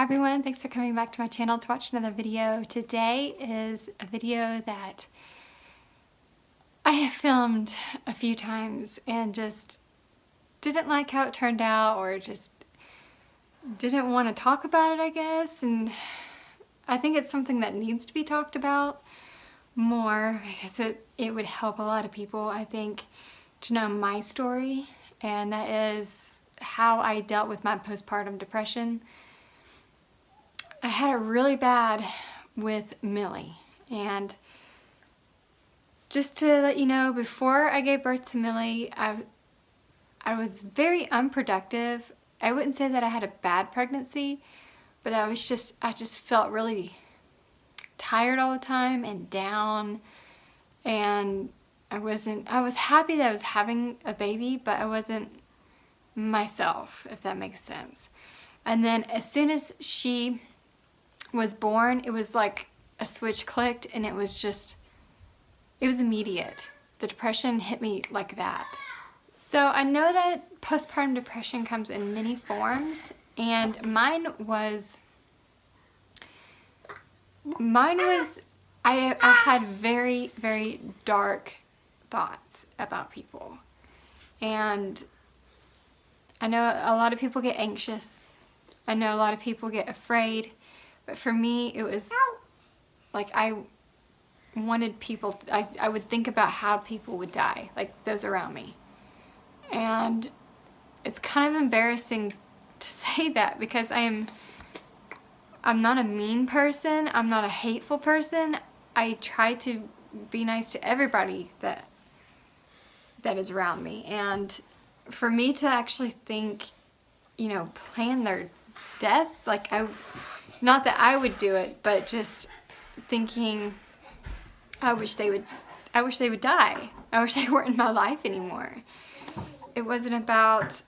everyone, thanks for coming back to my channel to watch another video. Today is a video that I have filmed a few times and just didn't like how it turned out, or just didn't want to talk about it, I guess. And I think it's something that needs to be talked about more because it would help a lot of people, I think, to know my story, and that is how I dealt with my postpartum depression. I had it really bad with Millie, and just to let you know, before I gave birth to Millie, I was very unproductive. I wouldn't say that I had a bad pregnancy, but I just felt really tired all the time and down, and I was happy that I was having a baby, but I wasn't myself, if that makes sense. And then as soon as she was born, it was like a switch clicked, and it was immediate. The depression hit me like that. So I know that postpartum depression comes in many forms, and mine was I had very, very dark thoughts about people. And I know a lot of people get anxious. I know a lot of people get afraid. But for me, it was like I wanted people, I would think about how people would die, like those around me. And it's kind of embarrassing to say that, because I'm not a mean person. I'm not a hateful person. I try to be nice to everybody that is around me. And for me to actually think, you know, plan their deaths, like not that I would do it, but just thinking, I wish they would die. I wish they weren't in my life anymore. It wasn't about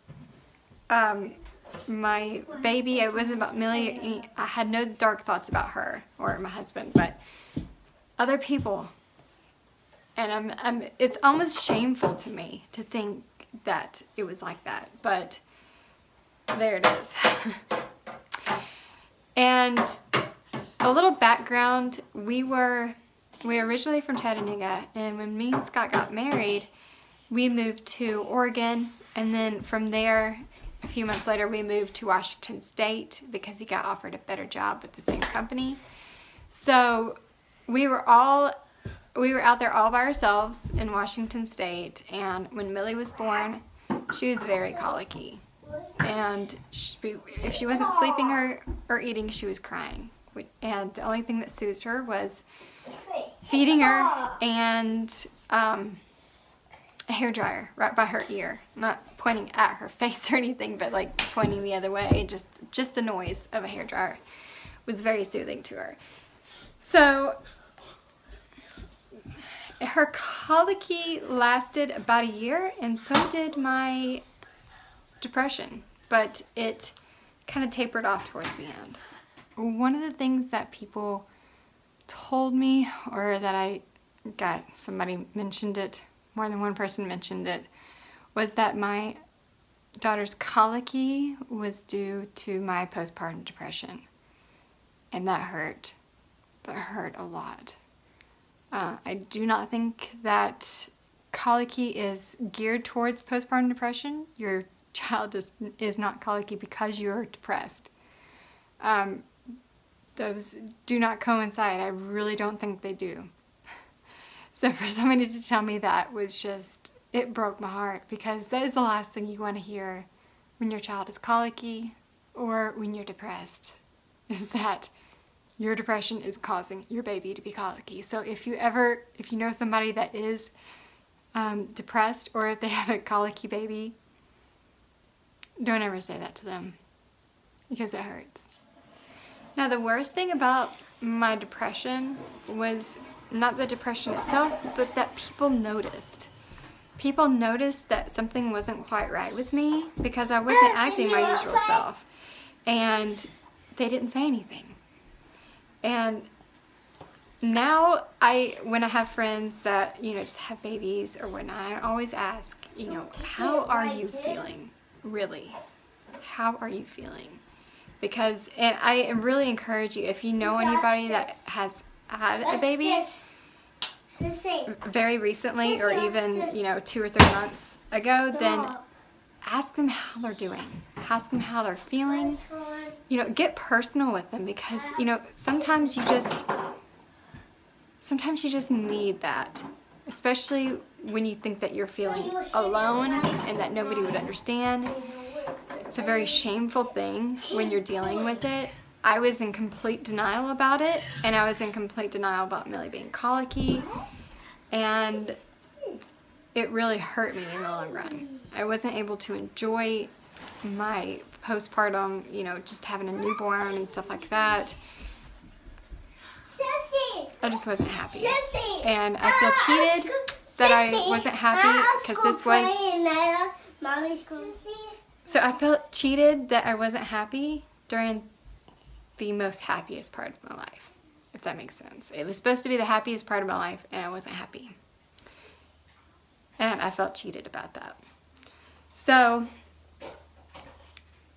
my baby. It wasn't about Millie. I had no dark thoughts about her or my husband, but other people. And it's almost shameful to me to think that it was like that, but there it is. And a little background, we were originally from Chattanooga, and when me and Scott got married, we moved to Oregon, and then from there, a few months later, we moved to Washington State because he got offered a better job with the same company. So we were out there all by ourselves in Washington State, and when Millie was born, she was very colicky. And if she wasn't sleeping or eating, she was crying. And the only thing that soothed her was feeding her and a hairdryer right by her ear. Not pointing at her face or anything, but like pointing the other way. Just the noise of a hairdryer was very soothing to her. So her colicky lasted about a year, and so did my depression, but it kind of tapered off towards the end. One of the things that people told me, or that I got, somebody mentioned it, more than one person mentioned it, was that my daughter's colicky was due to my postpartum depression. And that hurt. That hurt a lot. I do not think that colicky is geared towards postpartum depression. Your child is not colicky because you're depressed. Those do not coincide. I really don't think they do. So for somebody to tell me that was just, it broke my heart, because that is the last thing you want to hear when your child is colicky or when you're depressed, is that your depression is causing your baby to be colicky. So if you know somebody that is depressed, or if they have a colicky baby, don't ever say that to them, because it hurts. Now, the worst thing about my depression was not the depression itself, but that people noticed. People noticed that something wasn't quite right with me because I wasn't acting my usual self, and they didn't say anything. And now when I have friends that, you know, just have babies or whatnot, I always ask, you know, how are you feeling, really? How are you feeling? Because, and I really encourage you, if you know anybody that has had a baby very recently, or even, you know, 2 or 3 months ago, then ask them how they're doing. Ask them how they're feeling. You know, get personal with them, because, you know, sometimes you just need that, especially when you think that you're feeling alone and that nobody would understand. It's a very shameful thing when you're dealing with it. I was in complete denial about it, and I was in complete denial about Millie being colicky, and it really hurt me in the long run. I wasn't able to enjoy my postpartum, you know, just having a newborn and stuff like that. I just wasn't happy. And I feel cheated that I wasn't happy, because this was... So I felt cheated that I wasn't happy during the most happiest part of my life, if that makes sense. It was supposed to be the happiest part of my life, and I wasn't happy. And I felt cheated about that. So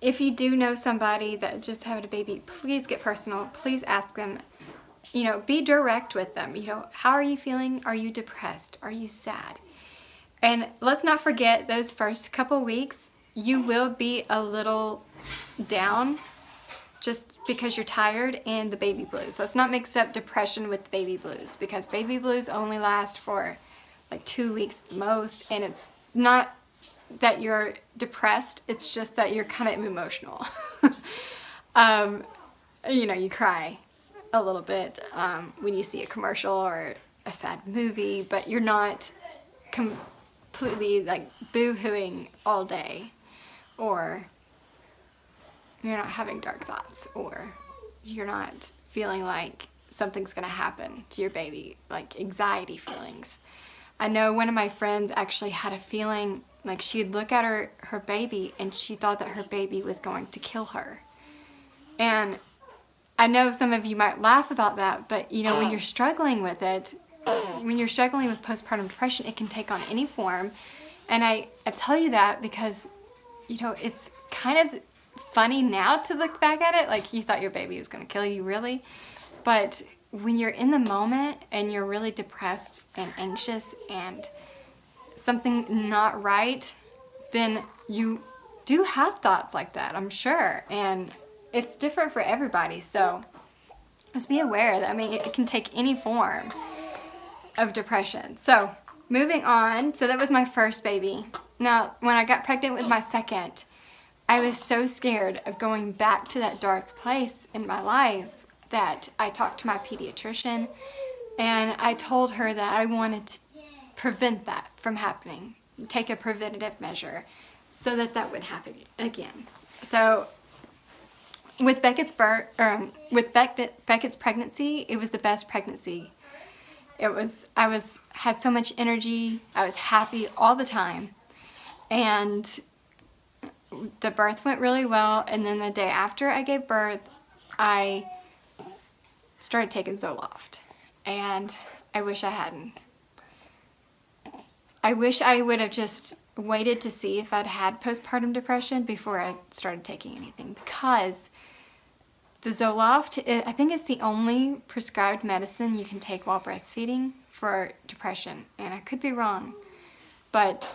if you do know somebody that just had a baby, please get personal. Please ask them, you know, be direct with them. You know, how are you feeling? Are you depressed? Are you sad? And let's not forget, those first couple weeks, you will be a little down just because you're tired and the baby blues. Let's not mix up depression with baby blues, because baby blues only last for like 2 weeks at the most, and it's not that you're depressed, it's just that you're kind of emotional. You know, you cry a little bit when you see a commercial or a sad movie, but you're not completely like boo-hooing all day, or you're not having dark thoughts, or you're not feeling like something's gonna happen to your baby, like anxiety feelings. I know one of my friends actually had a feeling like she'd look at her baby and she thought that her baby was going to kill her. And I know some of you might laugh about that, but you know, when you're struggling with it, when you're struggling with postpartum depression, it can take on any form. And I tell you that because, you know, it's kind of funny now to look back at it, like you thought your baby was going to kill you, really. But when you're in the moment and you're really depressed and anxious and something not right, then you do have thoughts like that, I'm sure. And it's different for everybody. So just be aware that, I mean, it can take any form of depression. So moving on, so that was my first baby. Now, when I got pregnant with my second, I was so scared of going back to that dark place in my life that I talked to my pediatrician, and I told her that I wanted to prevent that from happening, take a preventative measure so that that would happen again. So with Beckett's Beckett's pregnancy, it was the best pregnancy. I had so much energy, I was happy all the time, and the birth went really well. And then the day after I gave birth, I started taking Zoloft, and I wish I hadn't. I wish I would have just waited to see if I'd had postpartum depression before I started taking anything, because the Zoloft, I think it's the only prescribed medicine you can take while breastfeeding for depression, and I could be wrong, but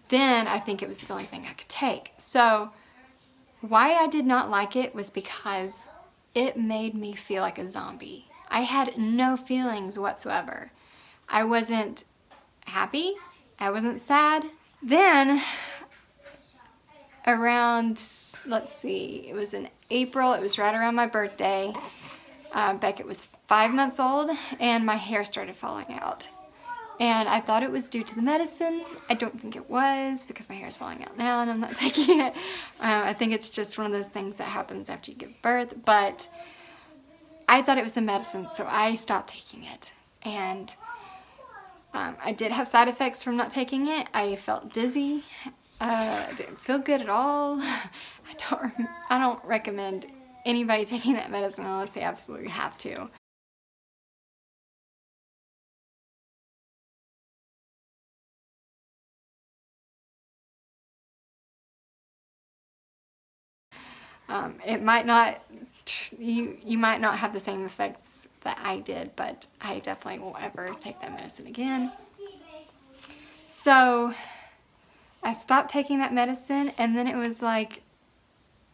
then I think it was the only thing I could take. So why I did not like it was because it made me feel like a zombie. I had no feelings whatsoever. I wasn't happy. I wasn't sad. Then around, let's see, it was in April. It was right around my birthday. Beckett was 5 months old, and my hair started falling out. And I thought it was due to the medicine. I don't think it was, because my hair is falling out now and I'm not taking it. I think it's just one of those things that happens after you give birth. But I thought it was the medicine, so I stopped taking it. And I did have side effects from not taking it. I felt dizzy. I didn't feel good at all. I don't recommend anybody taking that medicine unless they absolutely have to. It might not, you might not have the same effects that I did, but I definitely won't ever take that medicine again. So I stopped taking that medicine, and then it was like,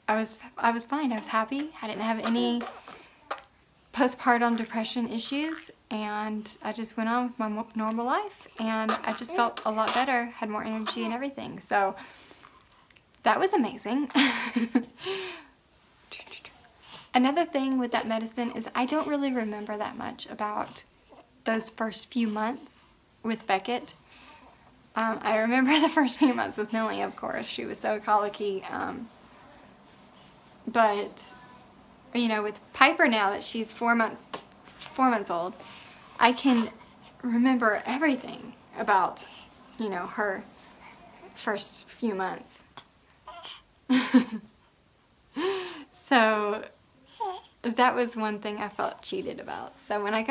I was fine. I was happy. I didn't have any postpartum depression issues, and I just went on with my normal life, and I just felt a lot better, had more energy and everything. So that was amazing. Another thing with that medicine is I don't really remember that much about those first few months with Beckett. I remember the first few months with Millie, of course. She was so colicky. But, you know, with Piper now that she's 4 months old, I can remember everything about, you know, her first few months. So that was one thing I felt cheated about. So when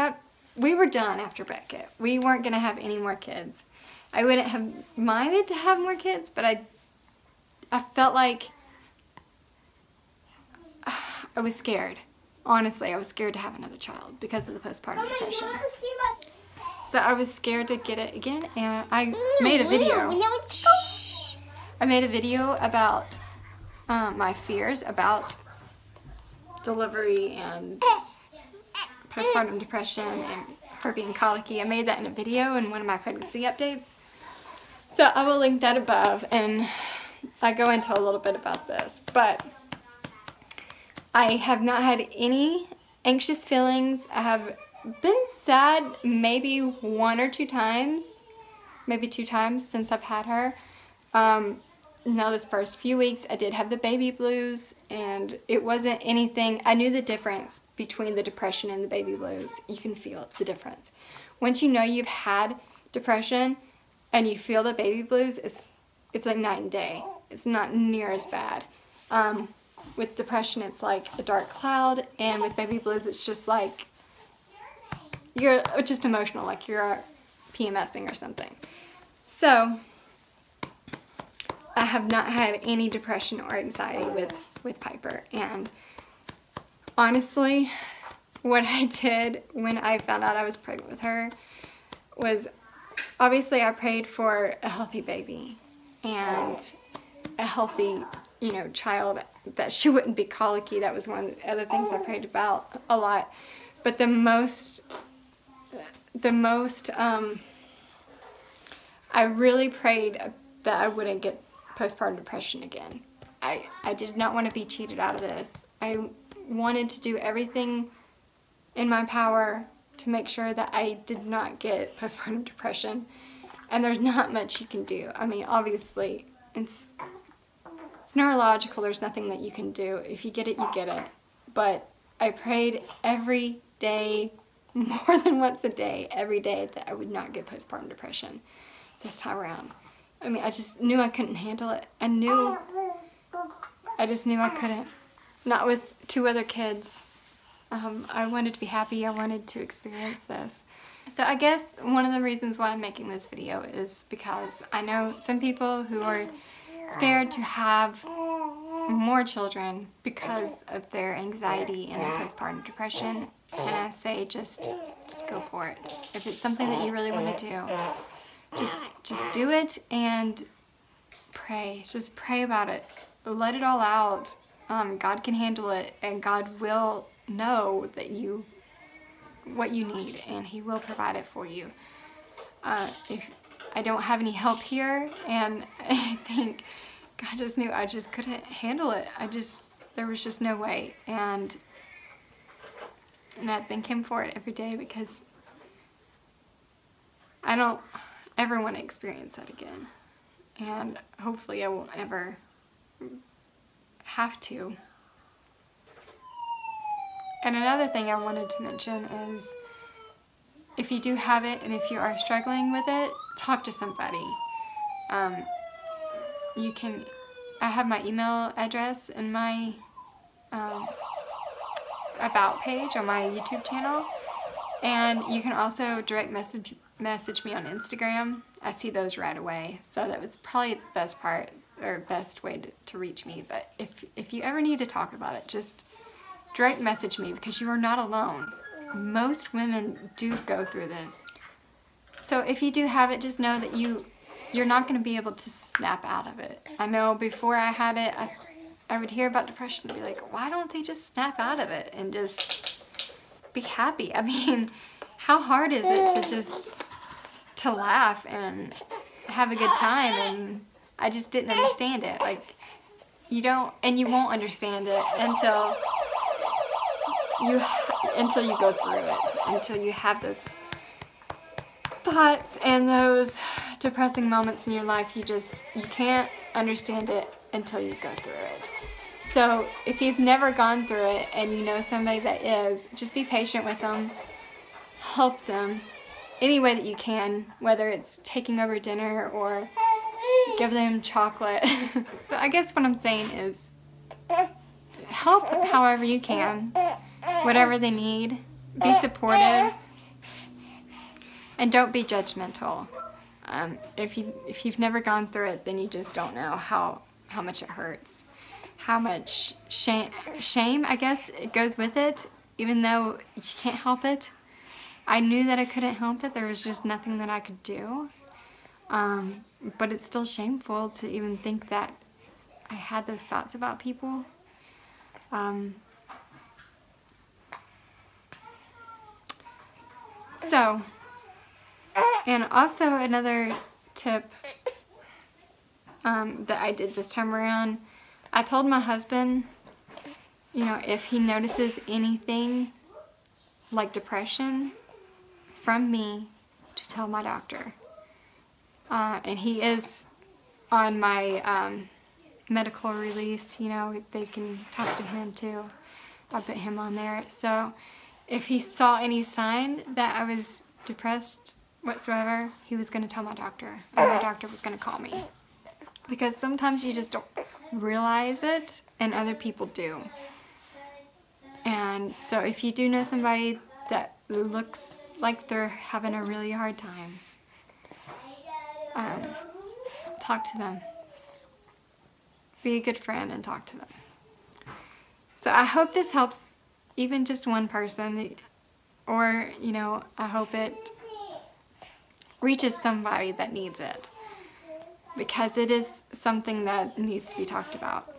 we were done after Beckett. We weren't going to have any more kids. I wouldn't have minded to have more kids, but I felt like I was scared. Honestly, I was scared to have another child because of the postpartum depression. So I was scared to get it again, and I made a video. I made a video about my fears about delivery and postpartum depression and her being colicky. I made that in a video in one of my pregnancy updates. So I will link that above, and I go into a little bit about this, but I have not had any anxious feelings. I have been sad maybe 1 or 2 times, maybe 2 times since I've had her. Now this first few weeks I did have the baby blues, and it wasn't anything. I knew the difference between the depression and the baby blues. You can feel the difference. Once you know you've had depression and you feel the baby blues, it's like night and day. It's not near as bad. With depression, it's like a dark cloud, and with baby blues, it's just like you're just emotional, like you're PMSing or something. So I have not had any depression or anxiety with Piper, and honestly, what I did when I found out I was pregnant with her was, obviously I prayed for a healthy baby and a healthy, you know, child, that she wouldn't be colicky. That was one of the other things I prayed about a lot. But the most I really prayed that I wouldn't get postpartum depression again. I did not want to be cheated out of this. I wanted to do everything in my power to make sure that I did not get postpartum depression. And there's not much you can do. I mean, obviously, it's neurological. There's nothing that you can do. If you get it, you get it. But I prayed every day, more than once a day, every day, that I would not get postpartum depression this time around. I mean, I just knew I couldn't handle it. I just knew I couldn't. Not with 2 other kids. I wanted to be happy. I wanted to experience this. So I guess one of the reasons why I'm making this video is because I know some people who are scared to have more children because of their anxiety and their postpartum depression. And I say just go for it. If it's something that you really want to do, just do it and pray. Just pray about it. Let it all out. God can handle it, and God will know that what you need, and He will provide it for you. If I don't have any help here, and I think God just knew I just couldn't handle it. There was just no way, and I thank Him for it every day, because I don't ever want to experience that again, and hopefully I won't ever have to. And another thing I wanted to mention is, if you do have it and if you are struggling with it, talk to somebody. I have my email address in my about page on my YouTube channel, and you can also direct message me on Instagram. I see those right away, so that was probably the best part. or best way to reach me. But if you ever need to talk about it, just direct message me, because you are not alone. Most women do go through this. So if you do have it, just know that you're not going to be able to snap out of it. I know before I had it, I would hear about depression and be like, why don't they just snap out of it and just be happy? I mean, how hard is it to laugh and have a good time? And I just didn't understand it. Like, you don't, and you won't understand it until you go through it, until you have those thoughts and those depressing moments in your life. You can't understand it until you go through it. So if you've never gone through it and you know somebody that is, just be patient with them, help them any way that you can, whether it's taking over dinner or give them chocolate. So I guess what I'm saying is help however you can, whatever they need, be supportive, and don't be judgmental. If you've never gone through it, then you just don't know how much it hurts, how much shame, I guess, it goes with it, even though you can't help it. I knew that I couldn't help it. There was just nothing that I could do. But it's still shameful to even think that I had those thoughts about people. So, and also another tip that I did this time around, I told my husband, you know, if he notices anything like depression from me, to tell my doctor. And he is on my medical release, you know, they can talk to him too. I'll put him on there. So if he saw any sign that I was depressed whatsoever, he was going to tell my doctor, and my doctor was going to call me. Because sometimes you just don't realize it, and other people do. And so if you do know somebody that looks like they're having a really hard time, talk to them. Be a good friend and talk to them. So I hope this helps even just one person, or, you know, I hope it reaches somebody that needs it, because it is something that needs to be talked about.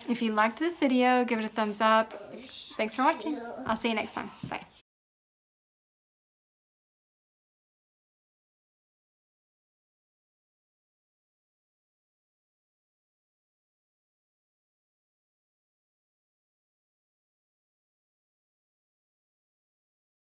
If you liked this video, give it a thumbs up. Thanks for watching. I'll see you next time. Bye.